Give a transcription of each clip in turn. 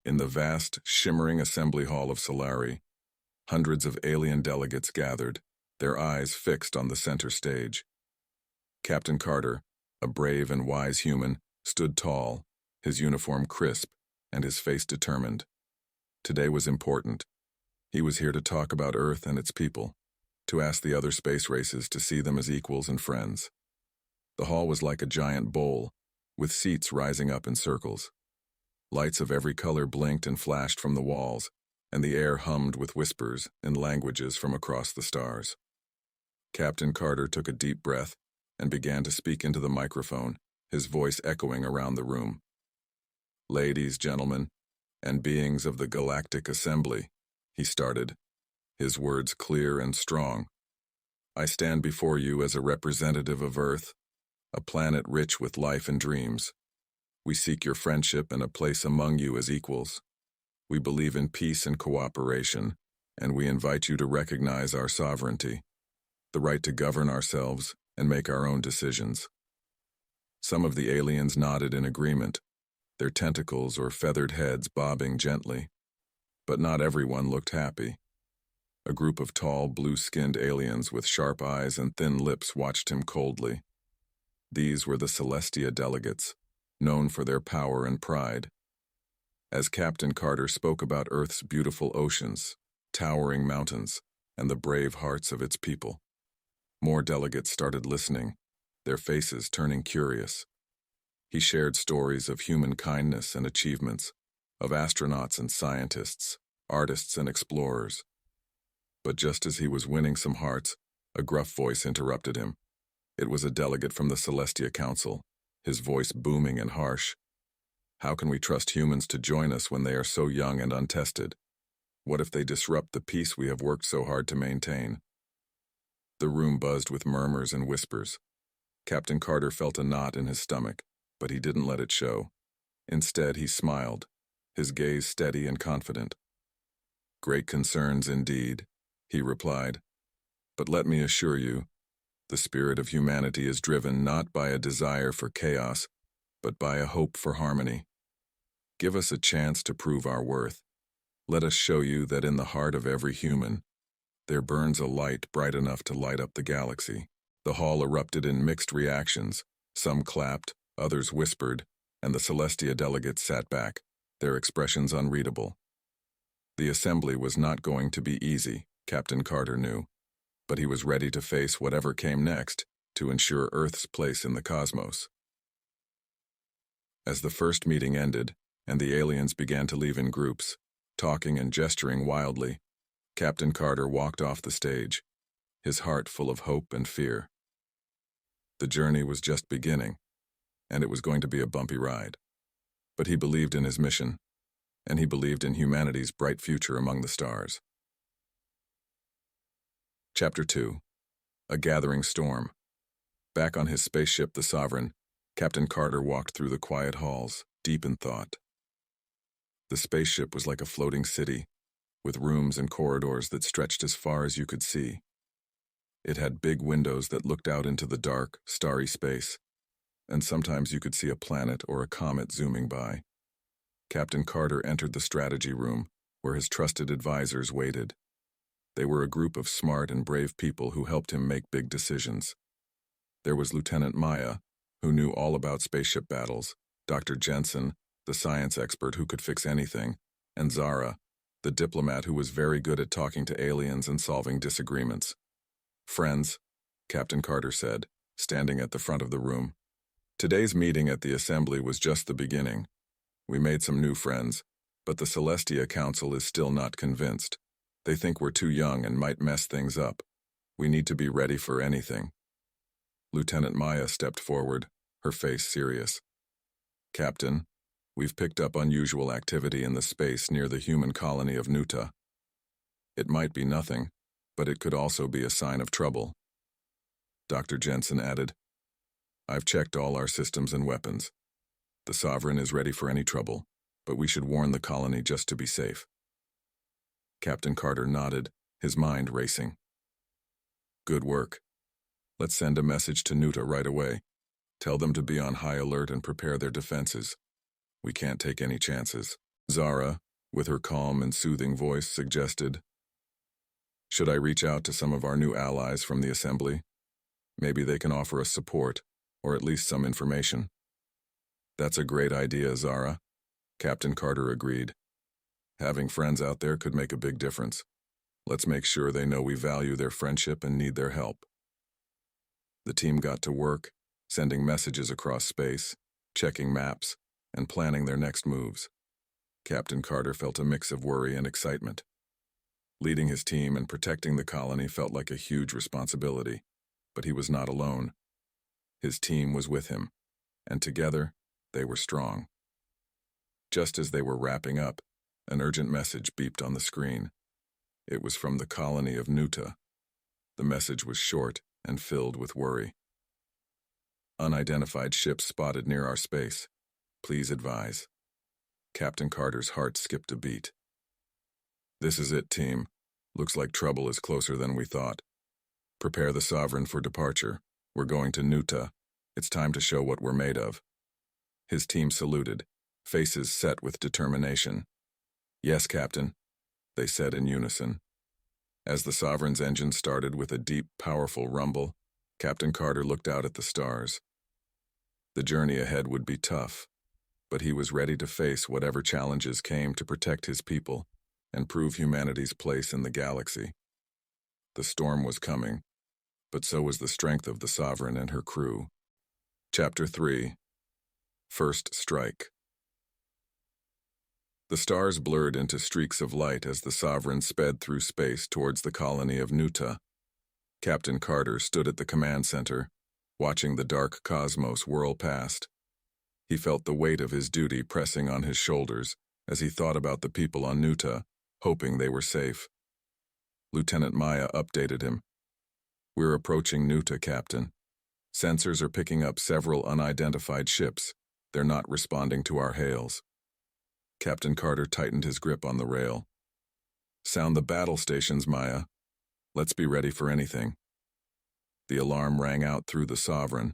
In the vast, shimmering assembly hall of Solari, hundreds of alien delegates gathered, their eyes fixed on the center stage. Captain Carter, a brave and wise human, stood tall, his uniform crisp and his face determined. Today was important. He was here to talk about Earth and its people, to ask the other space races to see them as equals and friends. The hall was like a giant bowl, with seats rising up in circles. Lights of every color blinked and flashed from the walls, and the air hummed with whispers in languages from across the stars. Captain Carter took a deep breath and began to speak into the microphone, his voice echoing around the room. "Ladies, gentlemen, and beings of the Galactic Assembly," he started, his words clear and strong. "I stand before you as a representative of Earth, a planet rich with life and dreams. We seek your friendship and a place among you as equals. We believe in peace and cooperation, and we invite you to recognize our sovereignty, the right to govern ourselves and make our own decisions." Some of the aliens nodded in agreement, their tentacles or feathered heads bobbing gently. But not everyone looked happy. A group of tall, blue-skinned aliens with sharp eyes and thin lips watched him coldly. These were the Celestia delegates, known for their power and pride. As Captain Carter spoke about Earth's beautiful oceans, towering mountains, and the brave hearts of its people, more delegates started listening, their faces turning curious. He shared stories of human kindness and achievements, of astronauts and scientists, artists and explorers. But just as he was winning some hearts, a gruff voice interrupted him. It was a delegate from the Celestia Council, his voice booming and harsh. "How can we trust humans to join us when they are so young and untested? What if they disrupt the peace we have worked so hard to maintain?" The room buzzed with murmurs and whispers. Captain Carter felt a knot in his stomach, but he didn't let it show. Instead, he smiled, his gaze steady and confident. "Great concerns indeed," he replied. "But let me assure you, the spirit of humanity is driven not by a desire for chaos, but by a hope for harmony. Give us a chance to prove our worth. Let us show you that in the heart of every human, there burns a light bright enough to light up the galaxy." The hall erupted in mixed reactions. Some clapped, others whispered, and the Celestia delegates sat back, their expressions unreadable. The assembly was not going to be easy, Captain Carter knew, but he was ready to face whatever came next to ensure Earth's place in the cosmos. As the first meeting ended, and the aliens began to leave in groups, talking and gesturing wildly, Captain Carter walked off the stage, his heart full of hope and fear. The journey was just beginning, and it was going to be a bumpy ride. But he believed in his mission, and he believed in humanity's bright future among the stars. Chapter 2. A Gathering Storm. Back on his spaceship, the Sovereign, Captain Carter walked through the quiet halls, deep in thought. The spaceship was like a floating city, with rooms and corridors that stretched as far as you could see. It had big windows that looked out into the dark, starry space, and sometimes you could see a planet or a comet zooming by. Captain Carter entered the strategy room, where his trusted advisors waited. They were a group of smart and brave people who helped him make big decisions. There was Lieutenant Maya, who knew all about spaceship battles, Dr. Jensen, the science expert who could fix anything, and Zara, the diplomat who was very good at talking to aliens and solving disagreements. "Friends," Captain Carter said, standing at the front of the room. "Today's meeting at the assembly was just the beginning. We made some new friends, but the Celestia Council is still not convinced. They think we're too young and might mess things up. We need to be ready for anything." Lieutenant Maya stepped forward, her face serious. "Captain, we've picked up unusual activity in the space near the human colony of Nuta. It might be nothing, but it could also be a sign of trouble." Dr. Jensen added, "I've checked all our systems and weapons. The Sovereign is ready for any trouble, but we should warn the colony just to be safe." Captain Carter nodded, his mind racing. "Good work. Let's send a message to Nuta right away. Tell them to be on high alert and prepare their defenses. We can't take any chances." Zara, with her calm and soothing voice, suggested. Should I reach out to some of our new allies from the assembly? Maybe they can offer us support, or at least some information. That's a great idea, Zara, Captain Carter agreed. Having friends out there could make a big difference. Let's make sure they know we value their friendship and need their help. The team got to work, sending messages across space, checking maps, and planning their next moves. Captain Carter felt a mix of worry and excitement. Leading his team and protecting the colony felt like a huge responsibility, but he was not alone. His team was with him, and together, they were strong. Just as they were wrapping up, an urgent message beeped on the screen. It was from the colony of Nuta. The message was short and filled with worry. Unidentified ships spotted near our space. Please advise. Captain Carter's heart skipped a beat. This is it, team. Looks like trouble is closer than we thought. Prepare the Sovereign for departure. We're going to Nuta. It's time to show what we're made of. His team saluted, faces set with determination. Yes, Captain, they said in unison. As the Sovereign's engine started with a deep, powerful rumble, Captain Carter looked out at the stars. The journey ahead would be tough, but he was ready to face whatever challenges came to protect his people and prove humanity's place in the galaxy. The storm was coming, but so was the strength of the Sovereign and her crew. Chapter 3. First Strike. The stars blurred into streaks of light as the Sovereign sped through space towards the colony of Nuta. Captain Carter stood at the command center, watching the dark cosmos whirl past. He felt the weight of his duty pressing on his shoulders as he thought about the people on Nuta, hoping they were safe. Lieutenant Maya updated him. We're approaching Nuta, Captain. Sensors are picking up several unidentified ships. They're not responding to our hails. Captain Carter tightened his grip on the rail. Sound the battle stations, Maya. Let's be ready for anything. The alarm rang out through the Sovereign,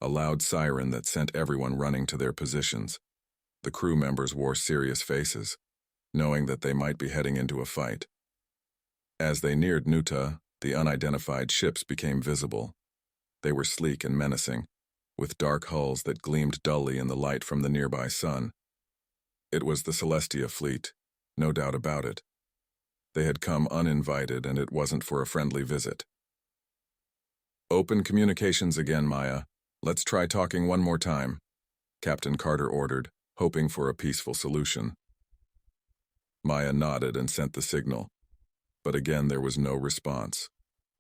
a loud siren that sent everyone running to their positions. The crew members wore serious faces, knowing that they might be heading into a fight. As they neared Nuta, the unidentified ships became visible. They were sleek and menacing, with dark hulls that gleamed dully in the light from the nearby sun. It was the Celestia fleet, no doubt about it. They had come uninvited, and it wasn't for a friendly visit. Open communications again, Maya. Let's try talking one more time, Captain Carter ordered, hoping for a peaceful solution. Maya nodded and sent the signal, but again there was no response,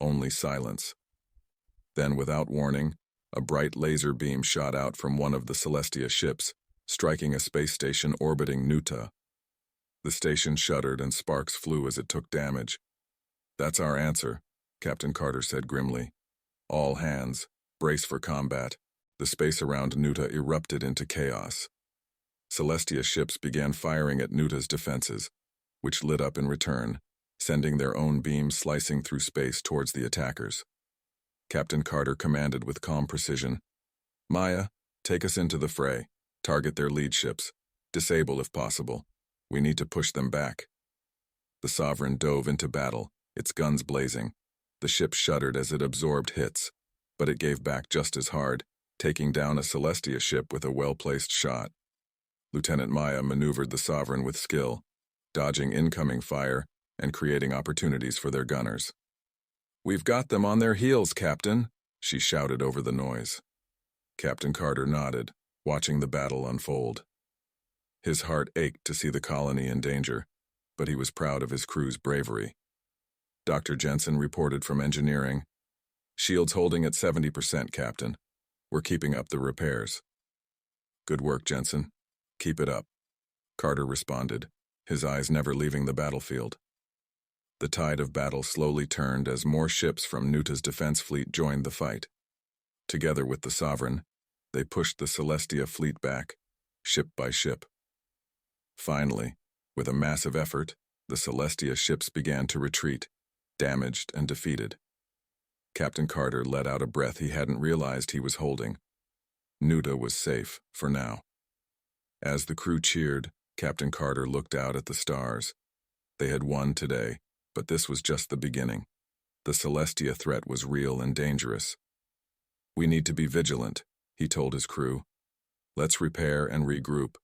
only silence. Then, without warning, a bright laser beam shot out from one of the Celestia ships, striking a space station orbiting Nuta. The station shuddered and sparks flew as it took damage. That's our answer, Captain Carter said grimly. All hands, brace for combat. The space around Nuta erupted into chaos. Celestia ships began firing at Nuta's defenses, which lit up in return, sending their own beams slicing through space towards the attackers. Captain Carter commanded with calm precision. Maya, take us into the fray. Target their lead ships. Disable if possible. We need to push them back. The Sovereign dove into battle, its guns blazing. The ship shuddered as it absorbed hits, but it gave back just as hard, taking down a Celestia ship with a well-placed shot. Lieutenant Maya maneuvered the Sovereign with skill, dodging incoming fire and creating opportunities for their gunners. We've got them on their heels, Captain, she shouted over the noise. Captain Carter nodded, watching the battle unfold. His heart ached to see the colony in danger, but he was proud of his crew's bravery. Dr. Jensen reported from engineering. Shields holding at 70%, Captain. We're keeping up the repairs. Good work, Jensen. Keep it up. Carter responded, his eyes never leaving the battlefield. The tide of battle slowly turned as more ships from Nuta's defense fleet joined the fight. Together with the Sovereign, they pushed the Celestia fleet back, ship by ship. Finally, with a massive effort, the Celestia ships began to retreat, damaged and defeated. Captain Carter let out a breath he hadn't realized he was holding. Nuta was safe, for now. As the crew cheered, Captain Carter looked out at the stars. They had won today, but this was just the beginning. The Celestia threat was real and dangerous. "We need to be vigilant," he told his crew. "Let's repair and regroup.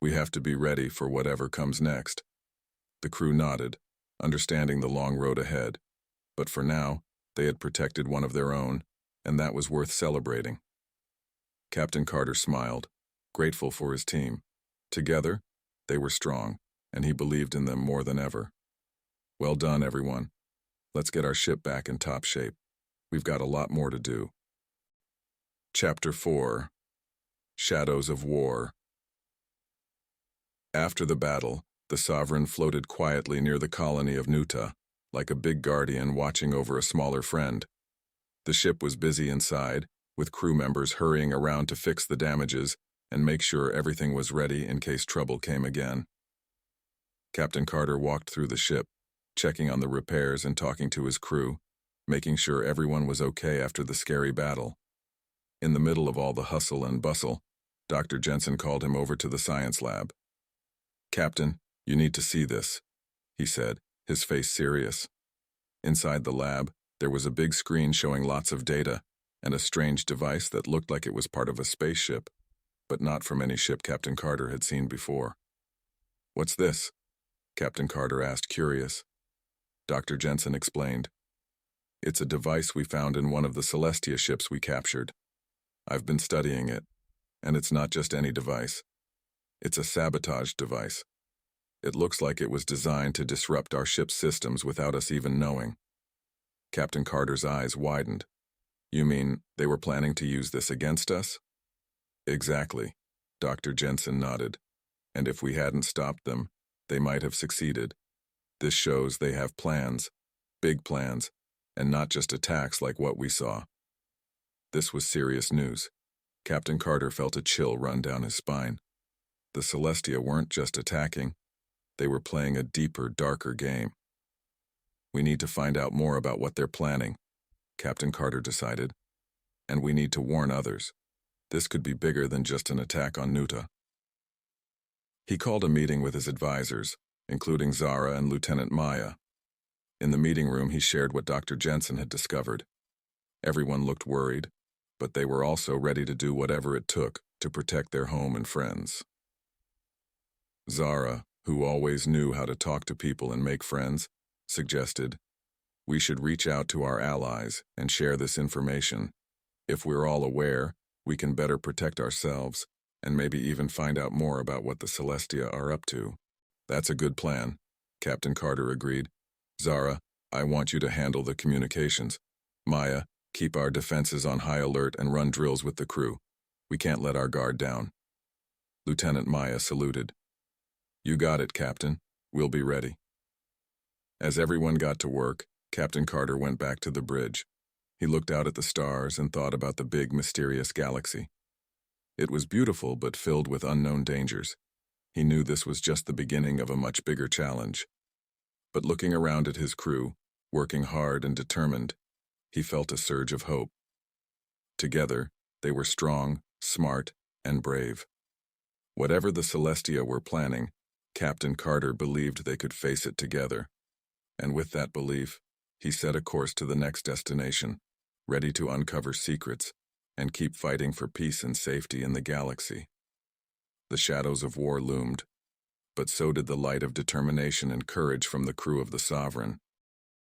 We have to be ready for whatever comes next." The crew nodded, understanding the long road ahead. But for now, they had protected one of their own, and that was worth celebrating. Captain Carter smiled, grateful for his team. Together, they were strong, and he believed in them more than ever. "Well done, everyone. Let's get our ship back in top shape. We've got a lot more to do." Chapter 4. Shadows of War. After the battle, the Sovereign floated quietly near the colony of Nuta, like a big guardian watching over a smaller friend. The ship was busy inside, with crew members hurrying around to fix the damages and make sure everything was ready in case trouble came again. Captain Carter walked through the ship, checking on the repairs and talking to his crew, making sure everyone was okay after the scary battle. In the middle of all the hustle and bustle, Dr. Jensen called him over to the science lab. "Captain, you need to see this," he said, his face serious. Inside the lab, there was a big screen showing lots of data and a strange device that looked like it was part of a spaceship, but not from any ship Captain Carter had seen before. "What's this?" Captain Carter asked, curious. Dr. Jensen explained. "It's a device we found in one of the Celestia ships we captured. I've been studying it, and it's not just any device. It's a sabotage device. It looks like it was designed to disrupt our ship's systems without us even knowing." Captain Carter's eyes widened. "You mean they were planning to use this against us?" "Exactly," Dr. Jensen nodded. "And if we hadn't stopped them, they might have succeeded. This shows they have plans, big plans, and not just attacks like what we saw." This was serious news. Captain Carter felt a chill run down his spine. The Celestia weren't just attacking. They were playing a deeper, darker game. "We need to find out more about what they're planning," Captain Carter decided. "And we need to warn others. This could be bigger than just an attack on Nuta." He called a meeting with his advisors, including Zara and Lieutenant Maya. In the meeting room, he shared what Dr. Jensen had discovered. Everyone looked worried, but they were also ready to do whatever it took to protect their home and friends. Zara, who always knew how to talk to people and make friends, suggested, "We should reach out to our allies and share this information. If we're all aware, we can better protect ourselves and maybe even find out more about what the Celestia are up to." "That's a good plan," Captain Carter agreed. "Zara, I want you to handle the communications. Maya, keep our defenses on high alert and run drills with the crew. We can't let our guard down." Lieutenant Maya saluted. "You got it, Captain. We'll be ready." As everyone got to work, Captain Carter went back to the bridge. He looked out at the stars and thought about the big, mysterious galaxy. It was beautiful but filled with unknown dangers. He knew this was just the beginning of a much bigger challenge. But looking around at his crew, working hard and determined, he felt a surge of hope. Together, they were strong, smart, and brave. Whatever the Celestia were planning, Captain Carter believed they could face it together. And with that belief, he set a course to the next destination, ready to uncover secrets and keep fighting for peace and safety in the galaxy. The shadows of war loomed, but so did the light of determination and courage from the crew of the Sovereign.